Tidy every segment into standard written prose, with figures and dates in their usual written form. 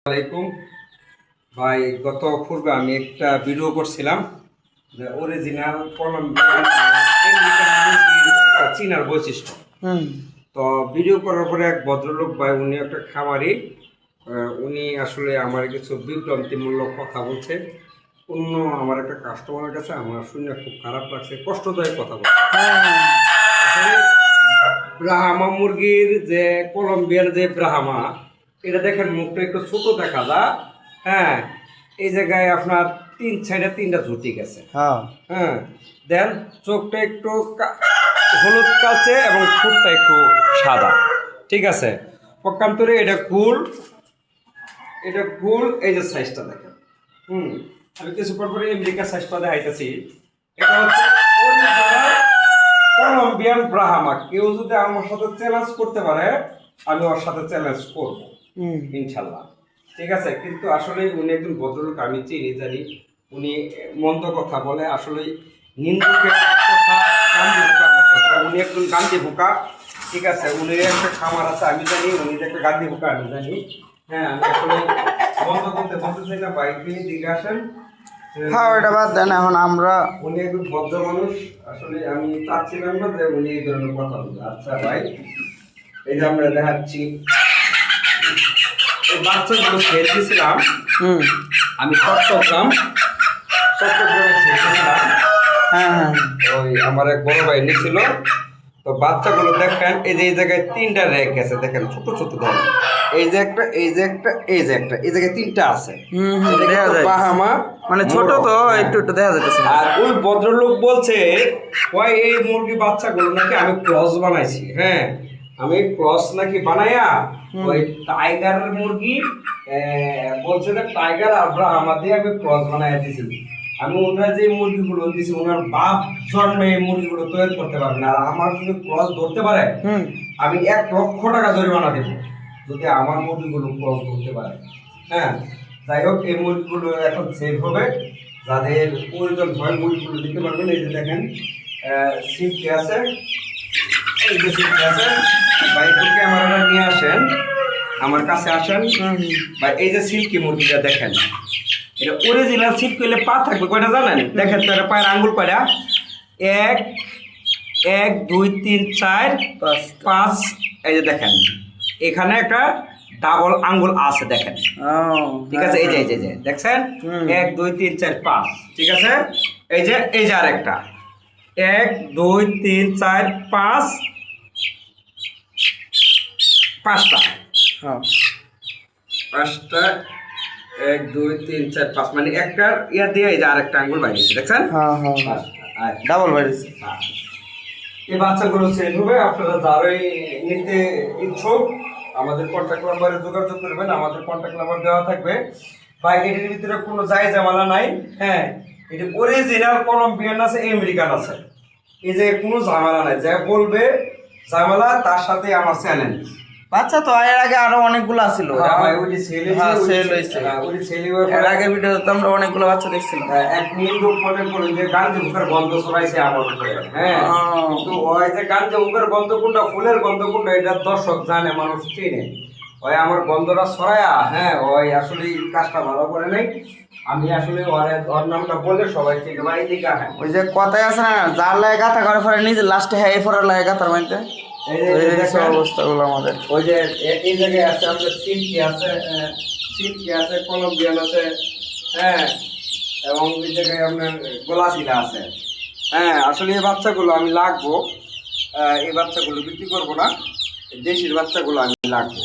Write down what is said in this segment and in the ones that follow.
আলাইকুম ভাই, গত পূর্বে আমি একটা ভিডিও করছিলাম যে অরিজিনাল কলম্বিয়ান চীনার বৈশিষ্ট্য। তো ভিডিও করার পরে এক ভদ্রলোক ভাই, উনি একটা খামারি, উনি আসলে আমার কিছু বিভ্রান্তিমূলক কথা বলছে। অন্য আমার একটা কাস্টমারের কাছে আমার শুনে খুব খারাপ লাগছে, কষ্টদায়ক কথা বলছে। আসলে ব্রাহ্মা মুরগির যে কলম্বিয়ার যে ব্রাহ্মা, এটা দেখেন মুখটা একটু ছোট দেখা যায়। হ্যাঁ, এই জায়গায় আপনার তিন সাইডে তিনটা ঝুটি গেছে। হ্যাঁ, দেন চোখটা একটু হলুদ কালচে এবং ঠোঁটটা একটু সাদা। ঠিক আছে, পক্ষান্তরে এটা গুল, এই যে সাইজটা দেখেন। আমি কিছু পর পরে আমেরিকার সাইজটা দেখাইতেছি। এটা হচ্ছে কলম্বিয়ান ব্রাহ্মা। কেউ যদি আমার সাথে চ্যালেঞ্জ করতে পারে, আমি ওর সাথে চ্যালেঞ্জ করবো ইনশাল্লাহ। ঠিক আছে, কিন্তু আসলে উনি একজন ভদ্রলোক, আমি চিনি জানি। উনি মন্দ কথা বলে, আসলে নিন্দুকের কথা গান্ধী ভোকার মতো। উনি একজন গান্ধী ভোকা। ঠিক আছে, উনি একটা খামার আছে আমি জানি, উনি যে একটা গান্ধী ভোকা আমি জানি। হ্যাঁ, আমি আসলে বন্ধ করতে বলতে চাই না, বাইক নিয়ে দিকে আসেন। হ্যাঁ, ওটা বাদ দেন। এখন আমরা উনি একজন ভদ্র মানুষ, আসলে আমি চাচ্ছিলাম না যে উনি এই ধরনের কথা বলবে। আচ্ছা ভাই, এই যে আমরা দেখাচ্ছি এই বাচ্চাগুলো ছেড়ে দিয়েছিলাম আমি চট্টগ্রামে ছেড়ে হ্যাঁ ওই আমার এক বড় ভাই নিয়েছিল। তো বাচ্চাগুলো দেখেন, এই যে এই জায়গায় তিনটা র্যাক গেছে, দেখেন ছোট ছোট দেখেন। এই যে একটা, এই যে একটা, এই যে একটা, এই জায়গায় তিনটা আছে। দেখা যায়, বাহামা মানে ছোট তো একটু একটু দেখা যাচ্ছে। আর ওই ভদ্রলোক বলছে ওই এই মুরগি বাচ্চাগুলো নাকি আমি ক্রস বানাইছি। হ্যাঁ, আমি ক্রস নাকি বানাইয়া ওই টাইগার মুরগি বলছে যে টাইগার আমরা আমাদের আমি ক্রস বানাইয়া দিছি। আমি ওনার যে মুরগিগুলো দিছি, ওনার বাপ জন্মে এই মুরগিগুলো তৈরি করতে পারবে না। আর আমার যদি ক্রস ধরতে পারে, আমি 1,00,000 টাকা জরিমানা দেবো যদি আমার মুরগিগুলো ক্রস ধরতে পারে। হ্যাঁ, যাই হোক, এই মুরগিগুলো এখন সেভ হবে। যাদের প্রয়োজন হয় মুরগিগুলো দিতে পারবেন। এই যে দেখেন সিল্কি আছে, এই যে সিল্কি আছে ভাই, একটু ক্যামেরাটা নিয়ে আসেন, আমার কাছে আসেন ভাই। এই যে সিল্কি মুরগিটা দেখেন, এটা অরিজিনাল সিল্কি হলে পা থাকবে কয়টা জানেন? দেখেন তো, এটা পায়ের আঙ্গুল কয়টা? 1 1 2 3 4 5। এই যে দেখেন, এখানে একটা ডাবল আঙ্গুল আছে দেখেন। ঠিক আছে, এই যে দেখছেন 1 2 3 4 5। ঠিক আছে, এই যে আরেকটা 1 2 3 4 5, 5টা। 5টা 1 2 3 4 5, মানে একটা ইয়া দিয়ে এই যে আরেকটা আঙ্গুল বাইরেছে দেখছেন। ডাবল বাইরেছে। এই বাচ্চাগুলো সেল হবে। আপনারা যারাই নিতে ইচ্ছুক আমাদের কন্ট্যাক্ট নাম্বারে যোগাযোগ করবেন। আমাদের কন্ট্যাক্ট নাম্বার দেওয়া থাকবে। ভাই, এটির ভিতরে কোনো যায় ঝামেলা নাই। হ্যাঁ, এটি অরিজিনাল কলম্বিয়ান আছে, আমেরিকান আছে। এই যে কোনো ঝামেলা নাই, যা বলবে ঝামেলা তার সাথে আমার চ্যালেঞ্জ। বাচ্চা তো এর আগে আরো অনেকগুলো ছিল। এর আগে ভিডিওতে আমরা অনেকগুলো বাচ্চা দেখছিলাম। এক নিন্দুক মনে করি যে গান্ধী বুকের গন্ধ ছড়াইছে আমার উপরে। হ্যাঁ, কিন্তু ওই যে গান্ধী বুকের গন্ধ কোনটা, ফুলের গন্ধ কোনটা, এটা দর্শক জানে, মানুষ চেনে। ওই আমার গন্ধটা ছড়ায়া, হ্যাঁ, ওই আসলে কাজটা ভালো করে নাই। আমি আসলে ওর নামটা বলে সবাই চিনতে পারি। ওই যে কথাই আছে না, যার লাগে গাথা করে ফেলে নিজে লাস্টে হ্যাঁ ফরার লাগে গাথার মাইতে। অবস্থাগুলো আমাদের ওই যে এই জায়গায় আছে আমাদের সিল্কি আছে, কলম্বিয়ান আছে। হ্যাঁ, এবং এই জায়গায় আপনার গোলাশিলা আছে। হ্যাঁ, আসলে এই বাচ্চাগুলো আমি লাগবো। এই বাচ্চাগুলো বিক্রি করবো না, দেশির বাচ্চাগুলো আমি লাগবো।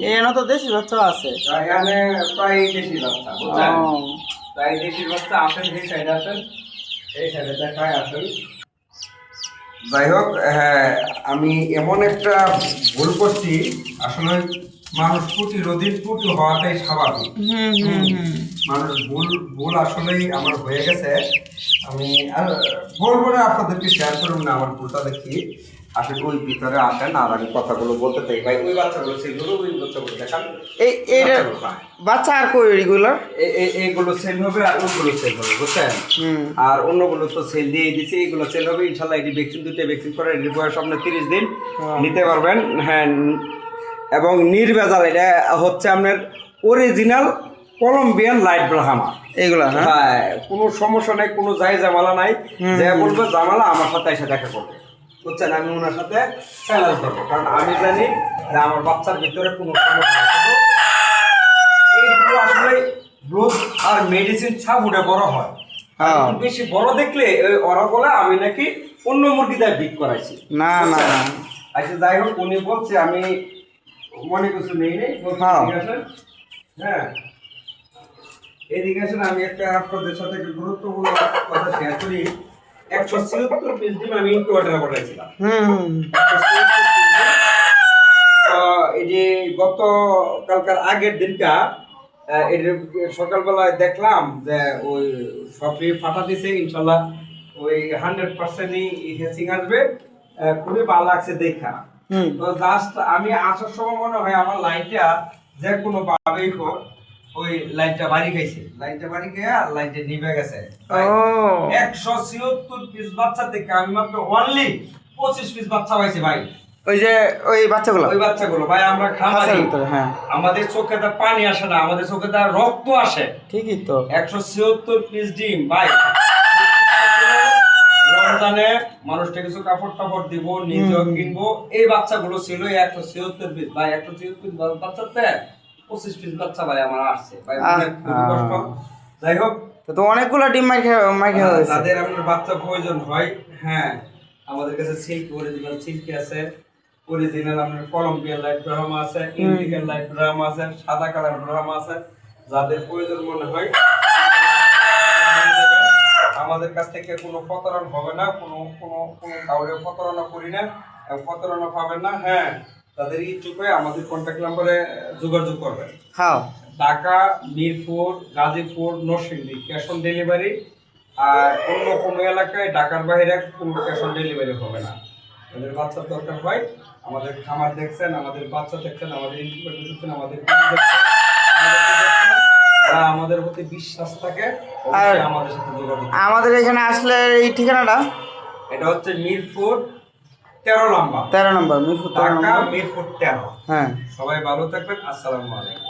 এখানে তো দেশি বাচ্চা আছে, এখানে প্রায় দেশির বাচ্চা, বুঝছেন? প্রায় দেশির বাচ্চা আসেন, এই সাইডে আসেন, এই সাইডে দেখায় আসেন। যাই হোক, হ্যাঁ, আমি এমন একটা ভুল করছি। আসলে মানুষ প্রতিরোধী ত্রুটি হওয়াটাই স্বাভাবিক। মানুষ ভুল আসলেই আমার হয়ে গেছে। আমি আর বলবো না, আপনাদেরকে শেয়ার করুন না আমার ভুলটা দেখি। আসলে ওই ভিতরে আসেন আর আমি কথাগুলো বলতে চাই। ভাই, ওই বাচ্চাগুলো সেগুলো, ওই বাচ্চাগুলো দেখান। এই বাচ্চা আর কই এগুলো এইগুলো সেল হবে আর ওইগুলো সেল হবে, বুঝছেন? আর অন্যগুলো তো সেল দিয়ে দিছি, এইগুলো সেল হবে ইনশাল্লাহ। এটি ভ্যাকসিন, 2টা ভ্যাকসিন করে, এটির বয়স আপনার 30 দিন নিতে পারবেন। হ্যাঁ, এবং নির্ভেজাল। এটা হচ্ছে আপনার অরিজিনাল কলম্বিয়ান লাইট ব্রাহ্মা। এইগুলা হ্যাঁ হ্যাঁ, কোনো সমস্যা নাই, কোনো যাই ঝামেলা নাই। যে বলবে ঝামেলা আমার সাথে এসে দেখা করবে, বুঝছেন? আমি ওনার সাথে চ্যালেঞ্জ করবো, কারণ আমি জানি যে আমার বাচ্চার ভিতরে কোনো সমস্যা আছে। এইগুলো আসলে গ্রোথ আর মেডিসিন ছাপ উঠে বড় হয়। হ্যাঁ। আর বেশি বড় দেখলে ওরা বলে আমি নাকি অন্য মুরগি দিয়ে বিট করাইছি। না না না আচ্ছা, যাই হোক, উনি বলছে আমি মনে কিছু নেই নেই। হ্যাঁ। ঠিক আছে, হ্যাঁ, এদিকে আসেন, আমি একটা আপনাদের সাথে একটা গুরুত্বপূর্ণ কথা শেয়ার করি। 176 পিস ডিম আমি ইনকিউবেটরে পাঠাইছিলাম। হুম 176 পিস ডিম। এই যে গত কালকার আগের দিনটা সকালবেলায় দেখলাম যে ওই সবই ফাটা দিছে, ইনশাল্লাহ ওই 100%ই হেসিং আসবে। খুবই ভালো লাগছে দেখা। হুম তো জাস্ট আমি আসার সময় মনে হয় আমার লাইনটা যে কোনো ভাবেই হোক ওই লাইনটা বাড়ি খাইছে, লাইনটা বাড়ি খেয়ে আর লাইনটা নিভে গেছে। ও 176 পিস বাচ্চা থেকে আমি মাত্র অনলি 25 পিস বাচ্চা পাইছি ভাই। ওই যে ওই বাচ্চাগুলো ওই বাচ্চাগুলো ভাই, আমরা হাঁসের খামারি, ভিতরে হ্যাঁ আমাদের চোখে তো পানি আসে না, আমাদের চোখে তো রক্ত আসে। ঠিকই তো 176 পিস ডিম ভাই। রমজানে মানুষটা কিছু কাপড় টাপড় দিব, নিজেও কিনবো। এই বাচ্চাগুলো ছিল 176 পিস ভাই। 176 পিস বাচ্চাতে 25 পিস বাচ্চা ভাই আমার আসছে ভাই, অনেক খুবই কষ্ট। যাই হোক, তো অনেকগুলো ডিম মাইকে হয়েছে তাদের আপনার বাচ্চা প্রয়োজন হয়, হ্যাঁ, আমাদের কাছে সিল্ক অরিজিনাল সিল্কি আছে, অরিজিনাল আপনার কলম্বিয়ান লাইট ব্রাহ্মা আছে, ইন্ডিয়ান লাইট ব্রাহ্মা আছে, সাদা কালার ব্রাহ্মা আছে। যাদের প্রয়োজন মনে হয় আমাদের কাছ থেকে কোনো প্রতারণা হবে না, কোনো কোনো কোনো কাউরে প্রতারণা করি না, প্রতারণা পাবেন না। হ্যাঁ, তাদের ইচ্ছুক হয়ে আমাদের কন্ট্যাক্ট নাম্বারে যোগাযোগ করবেন। হ্যাঁ Dhaka, Mirpur, Gazipur, Narsingdi cash on delivery. আর অন্য কোনো এলাকায় ঢাকার বাইরে কোনো ক্যাশ অন ডেলিভারি হবে না। আমাদের বাচ্চার দরকার হয়, আমাদের খামার দেখছেন, আমাদের বাচ্চা দেখছেন, আমাদের ইনকিউবেটর দেখছেন, আমাদের ডিম দেখছেন, আমাদেরকে দেখছেন, যারা আমাদের প্রতি বিশ্বাস থাকে অবশ্যই আমাদের সাথে যোগাযোগ করুন। আমাদের এখানে আসলে এই ঠিকানাটা এটা হচ্ছে মিরপুর 13 নম্বর, 13 নম্বর মিরপুর 13 ঢাকা নম্বর মিরপুর 13। হ্যাঁ সবাই ভালো থাকবেন, আসসালামু আলাইকুম।